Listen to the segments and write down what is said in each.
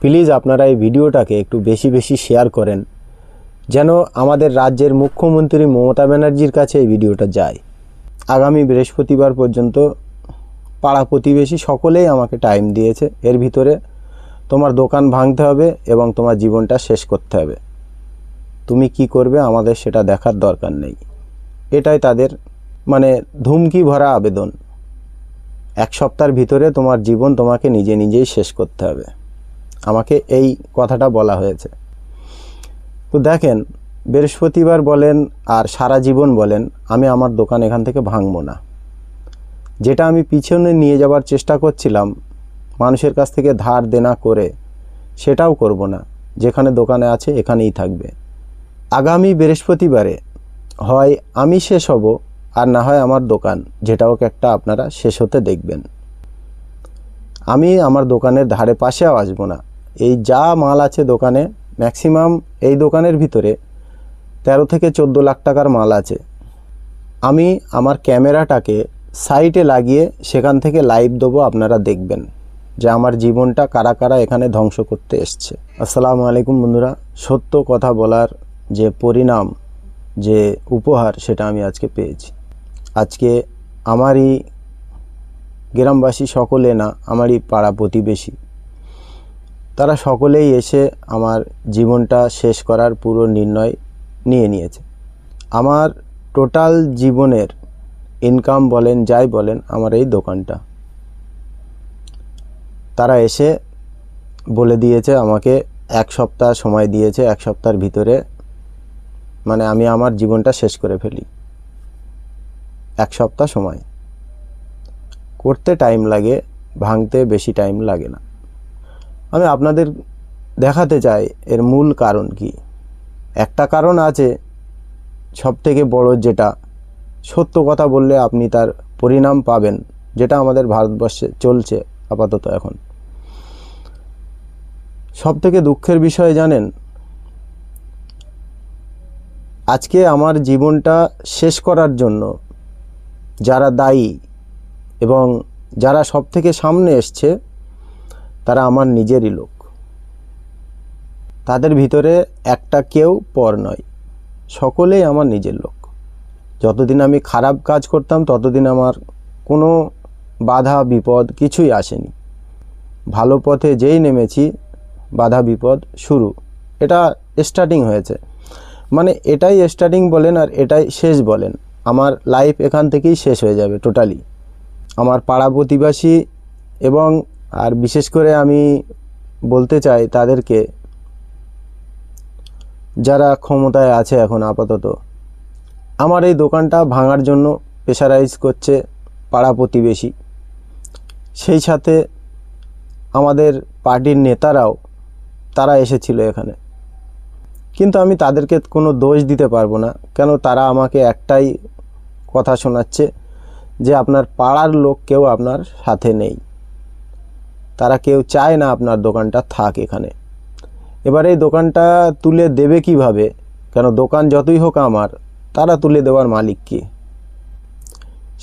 Please আপনারা এই ভিডিওটাকে একটু বেশি বেশি শেয়ার করেন, যেন আমাদের রাজ্যের মুখ্যমন্ত্রী মমতা ব্যানার্জির কাছে এই ভিডিওটা যায়। আগামী বৃহস্পতিবার পর্যন্ত পাড়া প্রতিবেশী সকলেই আমাকে টাইম দিয়েছে, এর ভিতরে তোমার দোকান ভাঙতে হবে এবং তোমার জীবনটা শেষ করতে হবে। তুমি কি করবে আমাদের সেটা দেখার দরকার নেই, এটাই তাদের ধুমকি ভরা আবেদন। 1 সপ্তাহের ভিতরে তোমার জীবন তোমাকে নিজে নিজেই শেষ করতে হবে, আমাকে এই কথাটা বলা হয়েছে। তো দেখেন, বৃহস্পতিবার বলেন আর সারা জীবন বলেন, আমি আমার দোকান এখান থেকে ভাঙবো না। যেটা আমি পিছনে নিয়ে যাওয়ার চেষ্টা করছিলাম মানুষের কাছ থেকে ধার দেনা করে, সেটাও করব না। যেখানে দোকানে আছে এখানেই থাকবে। আগামী বৃহস্পতিবারে হয় আমি শেষ হব, আর না হয় আমার দোকান, যেটা হোক একটা আপনারা শেষ হতে দেখবেন। আমি আমার দোকানের ধারে পাশেও আসবো না। এই যা মাল আছে দোকানে, ম্যাক্সিমাম এই দোকানের ভিতরে 13 থেকে 14 লাখ টাকার মাল আছে। আমি আমার ক্যামেরাটাকে সাইডে লাগিয়ে সেখান থেকে লাইভ দেবো, আপনারা দেখবেন যে আমার জীবনটা কারা কারা এখানে ধ্বংস করতে এসছে। আসসালামু আলাইকুম বন্ধুরা, সত্য কথা বলার যে পরিণাম, যে উপহার, সেটা আমি আজকে পেয়েছি। আজকে আমারই গ্রামবাসী সকলে না, আমারই পাড়া প্রতিবেশী, তারা সকলেই এসে আমার জীবনটা শেষ করার পুরো নির্ণয় নিয়ে নিয়েছে। আমার টোটাল জীবনের ইনকাম বলেন, যাই বলেন, আমার এই দোকানটা। তারা এসে বলে দিয়েছে আমাকে 1 সপ্তাহ সময় দিয়েছে, 1 সপ্তাহের ভিতরে আমি আমার জীবনটা শেষ করে ফেলি। 1 সপ্তাহ সময় করতে টাইম লাগে, ভাঙতে বেশি টাইম লাগে না। আমি আপনাদের দেখাতে চাই এর মূল কারণ কি। একটা কারণ আছে সবথেকে বড়, যেটা সত্য কথা বললে আপনি তার পরিণাম পাবেন, যেটা আমাদের ভারতবর্ষে চলছে আপাতত এখন। সবথেকে দুঃখের বিষয় জানেন, আজকে আমার জীবনটা শেষ করার জন্য যারা দায়ী এবং যারা সবথেকে সামনে এসছে, তারা আমার নিজেরই লোক। তাদের ভিতরে একটা কেউ পর নয়, সকলেই আমার নিজের লোক। যতদিন আমি খারাপ কাজ করতাম ততদিন আমার কোনো বাধা বিপদ কিছুই আসেনি। ভালো পথে যেই নেমেছি, বাধা বিপদ শুরু। এটা স্টার্টিং হয়েছে, এটাই স্টার্টিং বলেন আর এটাই শেষ বলেন। আমার লাইফ এখান থেকেই শেষ হয়ে যাবে টোটালি। আমার পাড়া প্রতিবেশী এবং আর বিশেষ করে আমি বলতে চাই তাদেরকে, যারা ক্ষমতায় আছে এখন আপাতত, আমার এই দোকানটা ভাঙার জন্য প্রেশারাইজ করছে পাড়া প্রতিবেশী। সেই সাথে আমাদের পার্টির নেতারাও তারা এসেছিল এখানে, কিন্তু আমি তাদেরকে কোনো দোষ দিতে পারবো না। কেন, তারা আমাকে একটাই কথা শোনাচ্ছে যে আপনার পাড়ার লোক কেউ আপনার সাথে নেই, তারা কেউ চায় না আপনার দোকানটা থাক এখানে। এবার এই দোকানটা তুলে দেবে কিভাবে? কেন, দোকান যতই হোক আমার, তারা তুলে দেওয়ার মালিক কে?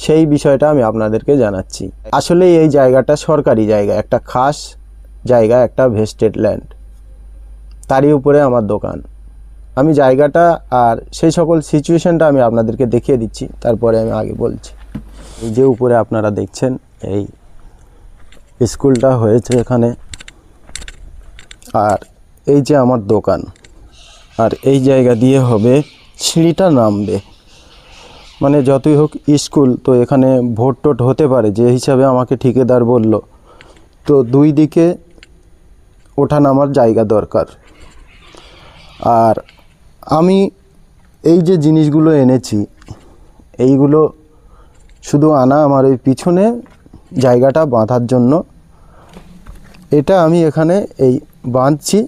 সেই বিষয়টা আমি আপনাদেরকে জানাচ্ছি। আসলে এই জায়গাটা সরকারি জায়গা, একটা খাস জায়গা, একটা ভেস্টেড ল্যান্ড, তারই উপরে আমার দোকান। আমি জায়গাটা আর সেই সকল সিচুয়েশনটা আমি আপনাদেরকে দেখিয়ে দিচ্ছি, তারপরে আমি আগে বলছি। এই যে উপরে আপনারা দেখছেন, এই স্কুলটা হয়েছে এখানে, আর এই যে আমার দোকান, আর এই জায়গা দিয়ে হবে সিঁড়িটা নামবে। যতই হোক স্কুল, তো এখানে ভোট টোট হতে পারে, যে হিসাবে আমাকে ঠিকাদার বলল, তো 2 দিকে ওঠা নামার জায়গা দরকার। আর আমি এই যে জিনিসগুলো এনেছি, এইগুলো শুধু আনা আমার ওই পিছনে জায়গাটা বাঁধার জন্য। এটা আমি এখানে এই বাঁধছি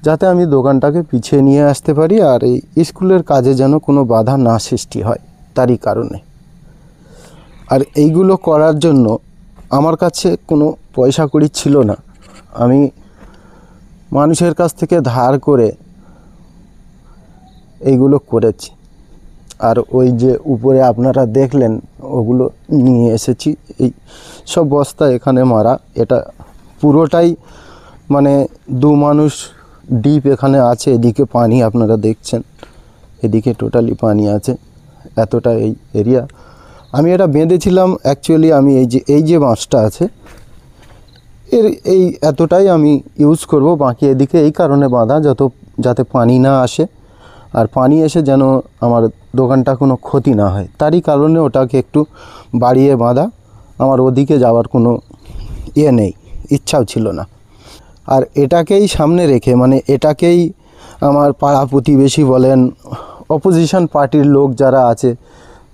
যাতে আমি দোকানটাকে পিছিয়ে নিয়ে আসতে পারি, আর এই স্কুলের কাজে যেন কোনো বাধা না সৃষ্টি হয়, তারই কারণে। আর এইগুলো করার জন্য আমার কাছে কোনো পয়সা কড়ি ছিল না, আমি মানুষের কাছ থেকে ধার করে এইগুলো করেছি। আর ওই যে উপরে আপনারা দেখলেন, ওগুলো নিয়ে এসেছি। এই সব বস্তা এখানে মারা, এটা পুরোটাই মানে দু মানুষ ডিপ এখানে আছে। এদিকে পানি আপনারা দেখছেন, এদিকে টোটালি পানি আছে, এতটা এই এরিয়া। আমি এটা বেঁধেছিলাম অ্যাকচুয়ালি, আমি এই যে বাঁশটা আছে এই এতটাই আমি ইউজ করব, বাকি এদিকে এই কারণে বাঁধা যাতে পানি না আসে, আর পানি এসে যেন আমার দোকানটা কোনো ক্ষতি না হয়, তারই কারণে ওটাকে একটু বাড়িয়ে বাঁধা। আমার ওদিকে যাওয়ার কোনো নেই, ইচ্ছাও ছিল না। আর এটাকেই সামনে রেখে, মানে এটাকেই আমার পাড়া প্রতিবেশী বলেন, অপোজিশন পার্টির লোক যারা আছে,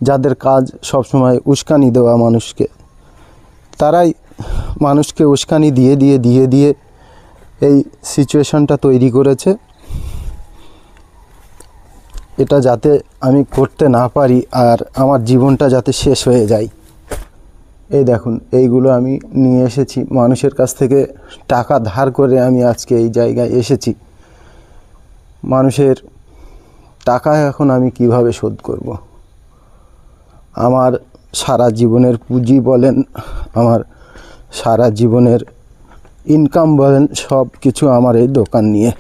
যাদের কাজ সবসময় উস্কানি দেওয়া মানুষকে, তারাই মানুষকে উস্কানি দিয়ে এই সিচুয়েশনটা তৈরি করেছে। এটা যাতে আমি করতে না পারি আর আমার জীবনটা যাতে শেষ হয়ে যায়। এই দেখুন, এইগুলো আমি নিয়ে এসেছি মানুষের কাছ থেকে, টাকা ধার করে আমি আজকে এই জায়গায় এসেছি। মানুষের টাকা এখন আমি কিভাবে শোধ করব? আমার সারা জীবনের পুঁজি বলেন, আমার সারা জীবনের ইনকাম বলেন, সব কিছু আমার এই দোকান নিয়ে।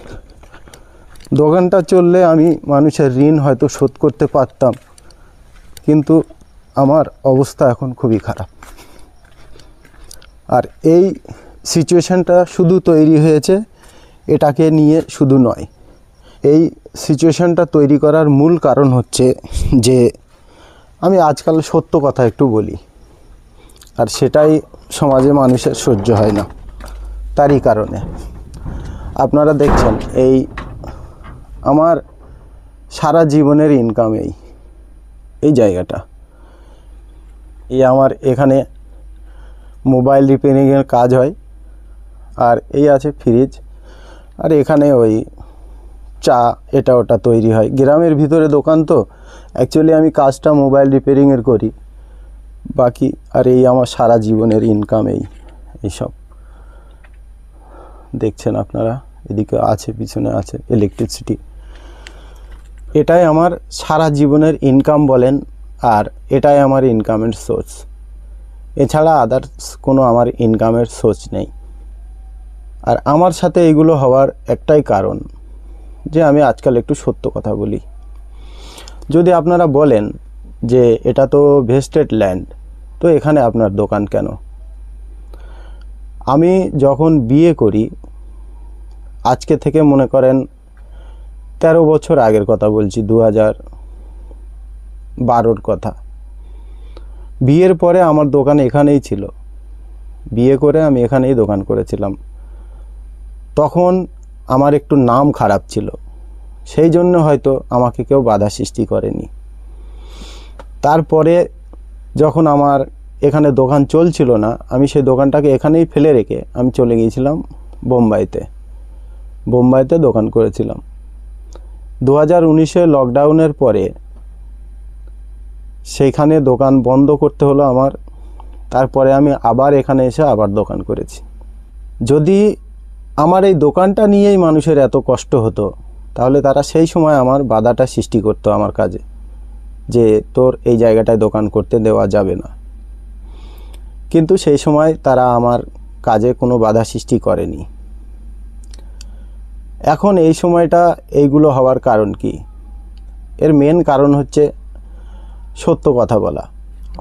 দোকানটা চললে আমি মানুষের ঋণ হয়তো শোধ করতে পারতাম, কিন্তু আমার অবস্থা এখন খুবই খারাপ। আর এই সিচুয়েশানটা শুধু তৈরি হয়েছে এটাকে নিয়ে শুধু নয়, এই সিচুয়েশানটা তৈরি করার মূল কারণ হচ্ছে যে আমি আজকাল সত্য কথা একটু বলি, আর সেটাই সমাজে মানুষের সহ্য হয় না। তারই কারণে আপনারা দেখছেন এই আমার সারা জীবনের ইনকাম এই জায়গাটা। এই আমার এখানে মোবাইল রিপেয়ারিংয়ের কাজ হয়, আর এই আছে ফ্রিজ, আর এখানে ওই চা এটা ওটা তৈরি হয়। গ্রামের ভিতরে দোকান তো, অ্যাকচুয়ালি আমি কাজটা মোবাইল রিপেয়ারিংয়ের করি, বাকি আর এই আমার সারা জীবনের ইনকাম এইসব দেখছেন আপনারা। এদিকে আছে, পিছনে আছে ইলেকট্রিসিটি। এটাই আমার সারা জীবনের ইনকাম বলেন, আর এটাই আমার ইনকামের সোর্স। এছাড়া আদার্স কোনো আমার ইনকামের সোর্স নেই। আর আমার সাথে এগুলো হওয়ার একটাই কারণ যে আমি আজকাল একটু সত্য কথা বলি। যদি আপনারা বলেন যে এটা তো ভেস্টেড ল্যান্ড, তো এখানে আপনার দোকান কেন? আমি যখন বিয়ে করি, আজকে থেকে মনে করেন 13 বছর আগের কথা বলছি, 2012-র কথা। বিয়ের পরে আমার দোকান এখানেই ছিল, বিয়ে করে আমি এখানেই দোকান করেছিলাম। তখন আমার একটু নাম খারাপ ছিল, সেই জন্য হয়তো আমাকে কেউ বাধা সৃষ্টি করেনি। তারপরে যখন আমার এখানে দোকান চলছিল না, আমি সেই দোকানটাকে এখানেই ফেলে রেখে আমি চলে গিয়েছিলাম বোম্বাইতে দোকান করেছিলাম। 2019-এ লকডাউনের পরে সেইখানে দোকান বন্ধ করতে হলো আমার। তারপরে আমি আবার এখানে এসে আবার দোকান করেছি। যদি আমার এই দোকানটা নিয়েই মানুষের এত কষ্ট হতো, তাহলে তারা সেই সময় আমার বাধাটা সৃষ্টি করতো আমার কাজে, যে তোর এই জায়গাটায় দোকান করতে দেওয়া যাবে না। কিন্তু সেই সময় তারা আমার কাজে কোনো বাধা সৃষ্টি করেনি। এখন এই সময়টা এইগুলো হওয়ার কারণ কি? এর মেন কারণ হচ্ছে সত্য কথা বলা।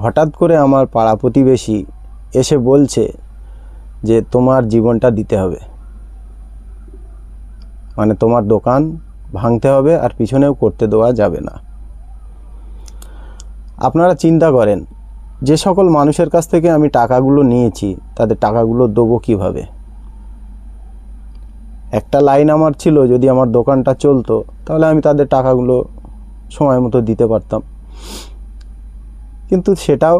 হঠাৎ করে আমার পাড়া প্রতিবেশী এসে বলছে যে তোমার জীবনটা দিতে হবে, মানে তোমার দোকান ভাঙতে হবে আর পিছনেও করতে দেওয়া যাবে না। আপনারা চিন্তা করেন, যে সকল মানুষের কাছ থেকে আমি টাকাগুলো নিয়েছি, তাদের টাকাগুলো দেবো কীভাবে? একটা লাইন আমার ছিল, যদি আমার দোকানটা চলতো তাহলে আমি তাদের টাকাগুলো সময় মতো দিতে পারতাম, কিন্তু সেটাও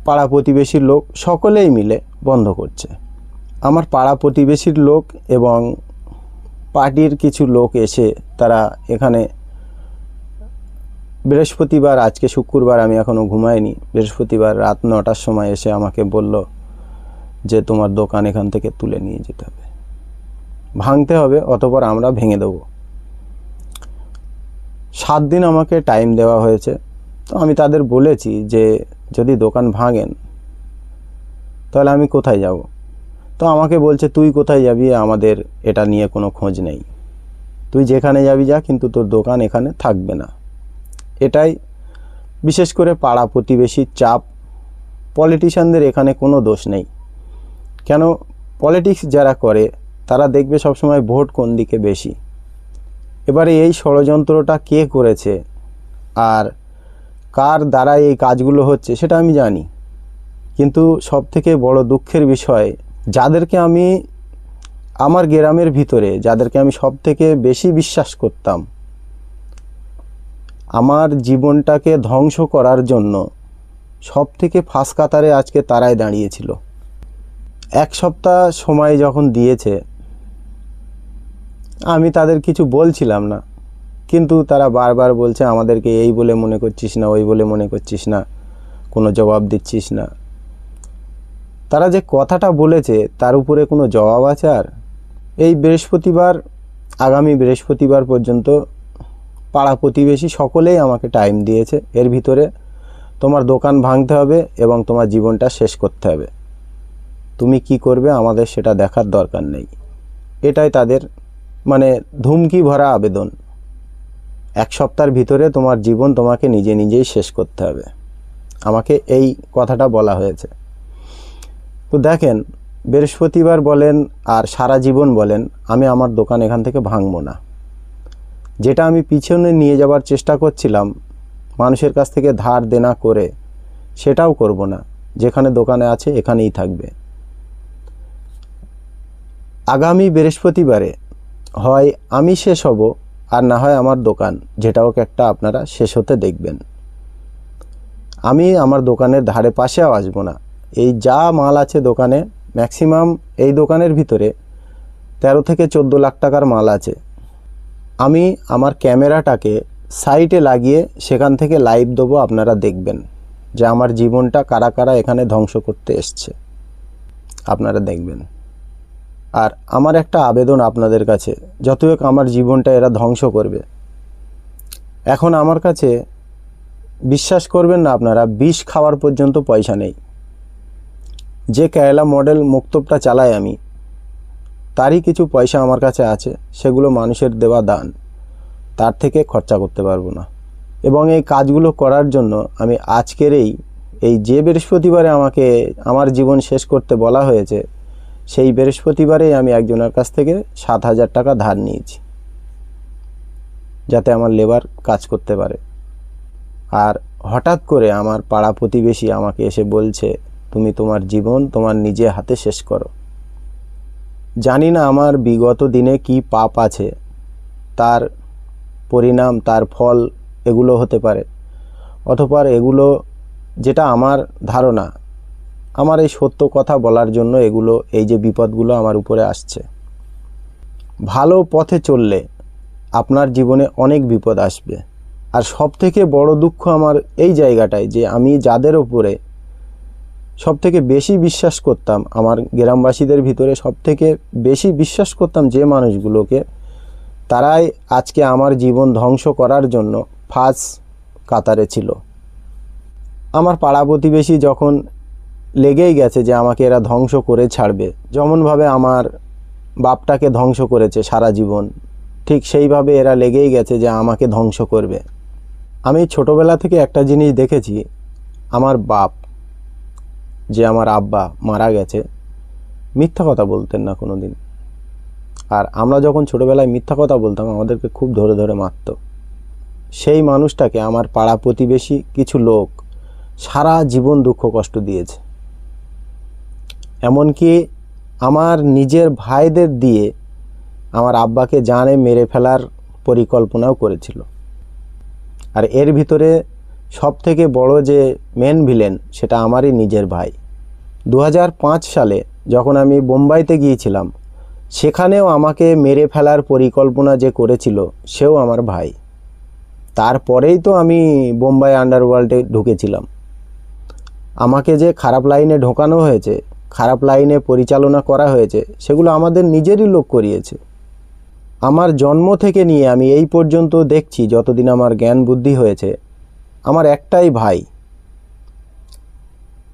পাড়া প্রতিবেশীর লোক সকলেই মিলে বন্ধ করছে। আমার পাড়া প্রতিবেশীর লোক এবং পার্টির কিছু লোক এসে তারা এখানে বৃহস্পতিবার, আজকে শুক্রবার, আমি এখনও ঘুমাইনি, বৃহস্পতিবার রাত 9টার সময় এসে আমাকে বলল যে তোমার দোকান এখান থেকে তুলে নিয়ে যেতে হবে, ভাঙতে হবে, অতঃপর আমরা ভেঙে দেব। 7 দিন আমাকে টাইম দেওয়া হয়েছে। তো আমি তাদের বলেছি যে যদি দোকান ভাঙেন তাহলে আমি কোথায় যাব? তো আমাকে বলছে তুই কোথায় যাবি, আমাদের এটা নিয়ে কোনো খোঁজ নেই, তুই যেখানে যাবি যা, কিন্তু তোর দোকান এখানে থাকবে না। এটাই বিশেষ করে পাড়া প্রতিবেশীর চাপ। পলিটিশিয়ানদের এখানে কোনো দোষ নেই। কেন, পলিটিক্স যারা করে তারা দেখবে সবসময় ভোট কোন দিকে বেশি। এবারে এই ষড়যন্ত্রটা কে করেছে আর কার দ্বারা এই কাজগুলো হচ্ছে সেটা আমি জানি, কিন্তু সবথেকে বড় দুঃখের বিষয়, যাদেরকে আমি আমার গ্রামের ভিতরে যাদেরকে আমি সবথেকে বেশি বিশ্বাস করতাম, আমার জীবনটাকে ধ্বংস করার জন্য সবথেকে ফাঁস কাতারে আজকে তারাই দাঁড়িয়েছিল। এক সপ্তাহ সময় যখন দিয়েছে, আমি তাদের কিছু বলছিলাম না, কিন্তু তারা বারবার বলছে আমাদেরকে এই বলে মনে করছিস না, ওই বলে মনে করছিস না, কোনো জবাব দিচ্ছিস না। তারা যে কথাটা বলেছে তার উপরে কোনো জবাব আছে? আর এই বৃহস্পতিবার, আগামী বৃহস্পতিবার পর্যন্ত পাড়া প্রতিবেশী সকলেই আমাকে টাইম দিয়েছে। এর ভিতরে তোমার দোকান ভাঙতে হবে এবং তোমার জীবনটা শেষ করতে হবে। তুমি কি করবে আমাদের সেটা দেখার দরকার নেই। এটাই তাদের মানে ধুমকি ভরা আবেদন। এক সপ্তাহের ভিতরে তোমার জীবন তোমাকে নিজে নিজেই শেষ করতে হবে, আমাকে এই কথাটা বলা হয়েছে। তো দেখেন, বৃহস্পতিবার বলেন আর সারা জীবন বলেন, আমি আমার দোকান এখান থেকে ভাঙবো না। যেটা আমি পিছনে নিয়ে যাবার চেষ্টা করছিলাম মানুষের কাছ থেকে ধার দেনা করে, সেটাও করব না। যেখানে দোকানে আছে এখানেই থাকবে। আগামী বৃহস্পতিবারে হয় আমি শেষ হব, আর না হয় আমার দোকান, যেটা হোক একটা আপনারা শেষ হতে দেখবেন। আমি আমার দোকানের ধারে পাশেও আসবো না। এই যা মাল আছে দোকানে, ম্যাক্সিমাম এই দোকানের ভিতরে 13 থেকে 14 লাখ টাকার মাল আছে। আমি আমার ক্যামেরাটাকে সাইটে লাগিয়ে সেখান থেকে লাইভ দেবো, আপনারা দেখবেন যে আমার জীবনটা কারা কারা এখানে ধ্বংস করতে এসছে, আপনারা দেখবেন। আর আমার একটা আবেদন আপনাদের কাছে, যতই হোক আমার জীবনটা এরা ধ্বংস করবে। এখন আমার কাছে বিশ্বাস করবেন না আপনারা, বিষ খাওয়ার পর্যন্ত পয়সা নেই। যে কেরালা মডেল মুক্তবটা চালাই আমি, তারই কিছু পয়সা আমার কাছে আছে, সেগুলো মানুষের দেওয়া দান, তার থেকে খরচা করতে পারবো না। এবং এই কাজগুলো করার জন্য আমি আজকের এই যে বৃহস্পতিবারে আমাকে আমার জীবন শেষ করতে বলা হয়েছে, সেই বৃহস্পতিবারেই আমি একজনের কাছ থেকে 7,000 টাকা ধার নিয়েছি, যাতে আমার লেবার কাজ করতে পারে। আর হঠাৎ করে আমার পাড়া প্রতিবেশী আমাকে এসে বলছে তুমি তোমার জীবন তোমার নিজে হাতে শেষ করো। জানি না আমার বিগত দিনে কি পাপ আছে, তার পরিণাম, তার ফল এগুলো হতে পারে। অথবা এগুলো, যেটা আমার ধারণা, আমার এই সত্য কথা বলার জন্য এগুলো, এই যে বিপদগুলো আমার উপরে আসছে। ভালো পথে চললে আপনার জীবনে অনেক বিপদ আসবে। আর সবথেকে বড় দুঃখ আমার এই জায়গাটায়, যে আমি যাদের উপরে সবথেকে বেশি বিশ্বাস করতাম, আমার গ্রামবাসীদের ভিতরে সবথেকে বেশি বিশ্বাস করতাম যে মানুষগুলোকে, তারাই আজকে আমার জীবন ধ্বংস করার জন্য ফার্স্ট কাতারে ছিল। আমার পাড়া প্রতিবেশী যখন লেগেই গেছে যে আমাকে এরা ধ্বংস করে ছাড়বে, যেমনভাবে আমার বাপটাকে ধ্বংস করেছে সারা জীবন, ঠিক সেইভাবে এরা লেগেই গেছে যে আমাকে ধ্বংস করবে। আমি ছোটোবেলা থেকে একটা জিনিস দেখেছি, আমার বাপ, যে আমার আব্বা মারা গেছে, মিথ্যা কথা বলতেন না কোনো দিন। আর আমরা যখন ছোটোবেলায় মিথ্যা কথা বলতাম, আমাদেরকে খুব ধরে ধরে মারত। সেই মানুষটাকে আমার পাড়া প্রতিবেশী কিছু লোক সারা জীবন দুঃখ কষ্ট দিয়েছে। এমনকি আমার নিজের ভাইদের দিয়ে আমার আব্বাকে জানে মেরে ফেলার পরিকল্পনাও করেছিল। আর এর ভিতরে সবথেকে বড় যে মেন ভিলেন, সেটা আমারই নিজের ভাই। 2005 সালে যখন আমি বোম্বাইতে গিয়েছিলাম, সেখানেও আমাকে মেরে ফেলার পরিকল্পনা যে করেছিল, সেও আমার ভাই। তারপরেই তো আমি বোম্বাই আন্ডারওয়ার্ল্ডে ঢুকেছিলাম। আমাকে যে খারাপ লাইনে ঢোকানো হয়েছে, খারাপ লাইনে পরিচালনা করা হয়েছে, সেগুলো আমাদের নিজেরই লোক করিয়েছে। আমার জন্ম থেকে নিয়ে আমি এই পর্যন্ত দেখছি, যতদিন আমার জ্ঞান বুদ্ধি হয়েছে, আমার একটাই ভাই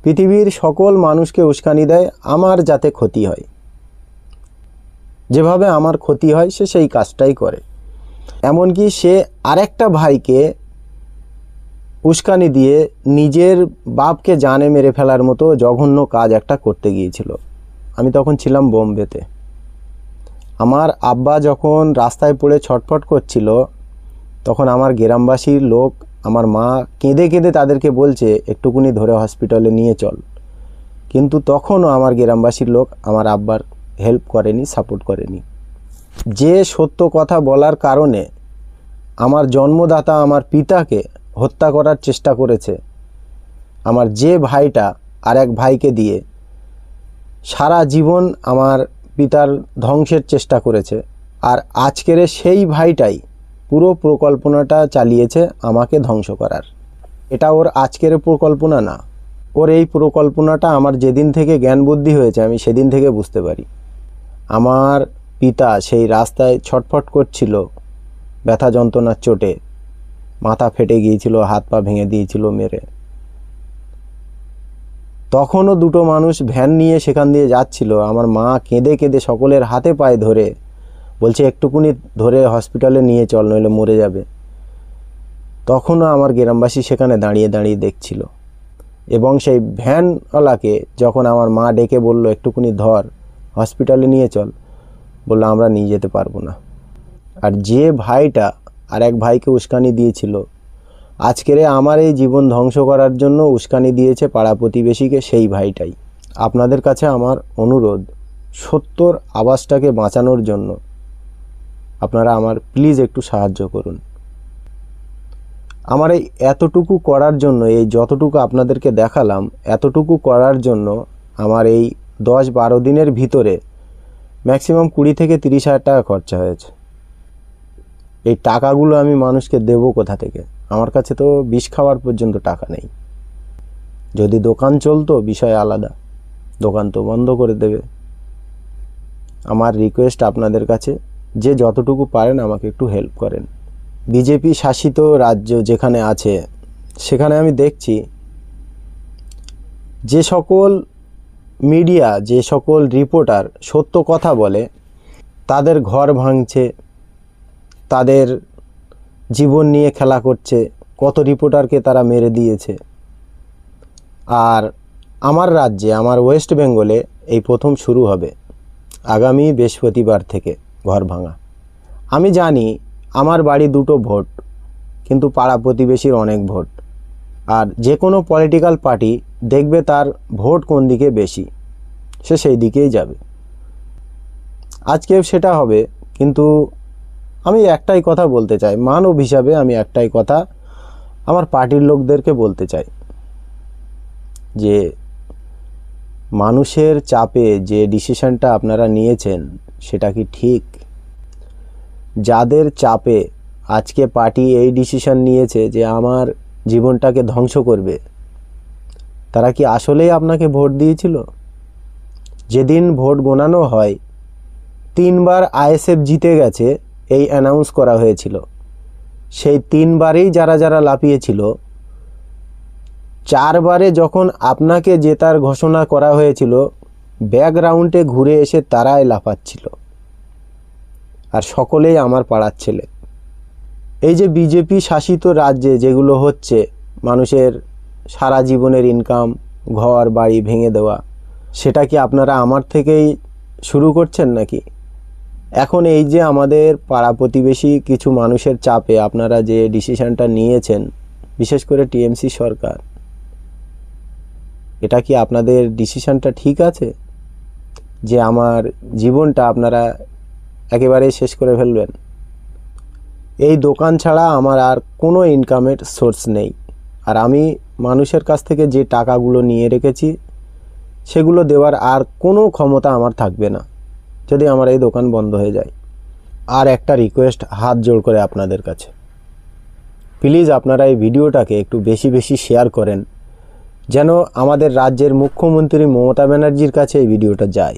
পৃথিবীর সকল মানুষকে উস্কানি দেয় আমার যাতে ক্ষতি হয়। যেভাবে আমার ক্ষতি হয় সে সেই কাজটাই করে। এমনকি সে আরেকটা ভাইকে উস্কানি দিয়ে নিজের বাপকে জানে মেরে ফেলার মতো জঘন্য কাজ একটা করতে গিয়েছিল। আমি তখন ছিলাম বোম্বেতে। আমার আব্বা যখন রাস্তায় পড়ে ছটফট করছিল, তখন আমার গ্রামবাসীর লোক, আমার মা কেঁদে কেঁদে তাদেরকে বলছে একটুকুনি ধরে হসপিটালে নিয়ে চল। কিন্তু তখনও আমার গ্রামবাসীর লোক আমার আব্বার হেল্প করেনি, সাপোর্ট করেনি। যে সত্য কথা বলার কারণে আমার জন্মদাতা আমার পিতাকে হত্যা করার চেষ্টা করেছে, আমার যে ভাইটা আর এক ভাইকে দিয়ে সারা জীবন আমার পিতার ধ্বংসের চেষ্টা করেছে, আর আজকের সেই ভাইটাই পুরো পরিকল্পনাটা চালিয়েছে আমাকে ধ্বংস করার। এটা ওর আজকের পরিকল্পনা না, ওর এই পরিকল্পনাটা আমার যেদিন থেকে জ্ঞান বুদ্ধি হয়েছে আমি সেদিন থেকে বুঝতে পারি। আমার পিতা সেই রাস্তায় ছটফট করছিল ব্যথা যন্ত্রণার চোটে, মাথা ফেটে গিয়েছিল, হাত পা ভেঙে দিয়েছিল মেরে। তখনও দুটো মানুষ ভ্যান নিয়ে সেখান দিয়ে যাচ্ছিল। আমার মা কেঁদে কেঁদে সকলের হাতে পায়ে ধরে বলছে একটুকুনি ধরে হসপিটালে নিয়ে চল, নইলে মরে যাবে। তখনও আমার গ্রামবাসী সেখানে দাঁড়িয়ে দাঁড়িয়ে দেখছিল। এবং সেই ভ্যানওয়ালাকে যখন আমার মা ডেকে বলল একটুকুনি ধর হসপিটালে নিয়ে চল, বললো আমরা নিয়ে যেতে পারবো না। আর যে ভাইটা আর এক ভাইকে উস্কানি দিয়েছিল, আজকের আমার এই জীবন ধ্বংস করার জন্য উস্কানি দিয়েছে পাড়া প্রতিবেশীকে, সেই ভাইটাই। আপনাদের কাছে আমার অনুরোধ, সত্যর আওয়াজটাকে বাঁচানোর জন্য আপনারা আমার প্লিজ একটু সাহায্য করুন। আমার এই এতটুকু করার জন্য, এই যতটুকু আপনাদেরকে দেখালাম, এতটুকু করার জন্য আমার এই 10-12 দিনের ভিতরে ম্যাক্সিমাম 20 থেকে 30 হাজার টাকা খরচা হয়েছে। এই টাকাগুলো আমি মানুষকে দেব কোথা থেকে? আমার কাছে তো বিষ খাওয়ার পর্যন্ত টাকা নেই। যদি দোকান চলতো বিষয় আলাদা, দোকান তো বন্ধ করে দেবে। আমার রিকোয়েস্ট আপনাদের কাছে, যে যতটুকু পারেন আমাকে একটু হেল্প করেন। বিজেপি শাসিত রাজ্য যেখানে আছে সেখানে আমি দেখছি যে সকল মিডিয়া, যে সকল রিপোর্টার সত্য কথা বলে, তাদের ঘর ভাঙছে, তাদের জীবন নিয়ে খেলা করছে। কত রিপোর্টারকে তারা মেরে দিয়েছে। আর আমার রাজ্যে, আমার ওয়েস্ট বেঙ্গলে এই প্রথম শুরু হবে আগামী বৃহস্পতিবার থেকে ঘর ভাঙা। আমি জানি আমার বাড়ি 2টো ভোট, কিন্তু পাড়া প্রতিবেশীর অনেক ভোট। আর যে কোনো পলিটিক্যাল পার্টি দেখবে তার ভোট কোন দিকে বেশি, সে সেই দিকেই যাবে। আজকেও সেটা হবে। কিন্তু আমি একটাই কথা বলতে চাই, মানব হিসাবে আমি একটাই কথা আমার পার্টির লোকদেরকে বলতে চাই, যে মানুষের চাপে যে ডিসিশনটা আপনারা নিয়েছেন সেটা কি ঠিক? যাদের চাপে আজকে পার্টি এই ডিসিশন নিয়েছে যে আমার জীবনটাকে ধ্বংস করবে, তারা কি আসলেই আপনাকে ভোট দিয়েছিল? যেদিন ভোট গোনানো হয় 3বার আইএসএফ জিতে গেছে এই অ্যানাউন্স করা হয়েছিল। সেই 3বারেই যারা যারা লাফিয়েছিল, 4বারে যখন আপনাকে জেতার ঘোষণা করা হয়েছিল ব্যাকগ্রাউন্ডে ঘুরে এসে তারাই লাফাচ্ছিল। আর সকলেই আমার পাড়ার ছেলে। এই যে বিজেপি শাসিত রাজ্যে যেগুলো হচ্ছে, মানুষের সারা জীবনের ইনকাম, ঘর বাড়ি ভেঙে দেওয়া, সেটা কি আপনারা আমার থেকেই শুরু করছেন নাকি? এখন এই যে আমাদের পাড়া প্রতিবেশী কিছু মানুষের চাপে আপনারা যে ডিসিশনটা নিয়েছেন, বিশেষ করে টিএমসি সরকার, এটা কি আপনাদের ডিসিশনটা ঠিক আছে যে আমার জীবনটা আপনারা একেবারে শেষ করে ফেলবেন? এই দোকান ছাড়া আমার আর কোনো ইনকামের সোর্স নেই। আর আমি মানুষের কাছ থেকে যে টাকাগুলো নিয়ে রেখেছি সেগুলো দেওয়ার আর কোনো ক্ষমতা আমার থাকবে না যদি আমার এই দোকান বন্ধ হয়ে যায়। আর একটা রিকোয়েস্ট হাত জোড় করে আপনাদের কাছে, প্লিজ আপনারা এই ভিডিওটাকে একটু বেশি বেশি শেয়ার করেন, যেন আমাদের রাজ্যের মুখ্যমন্ত্রী মমতা ব্যানার্জির কাছে এই ভিডিওটা যায়।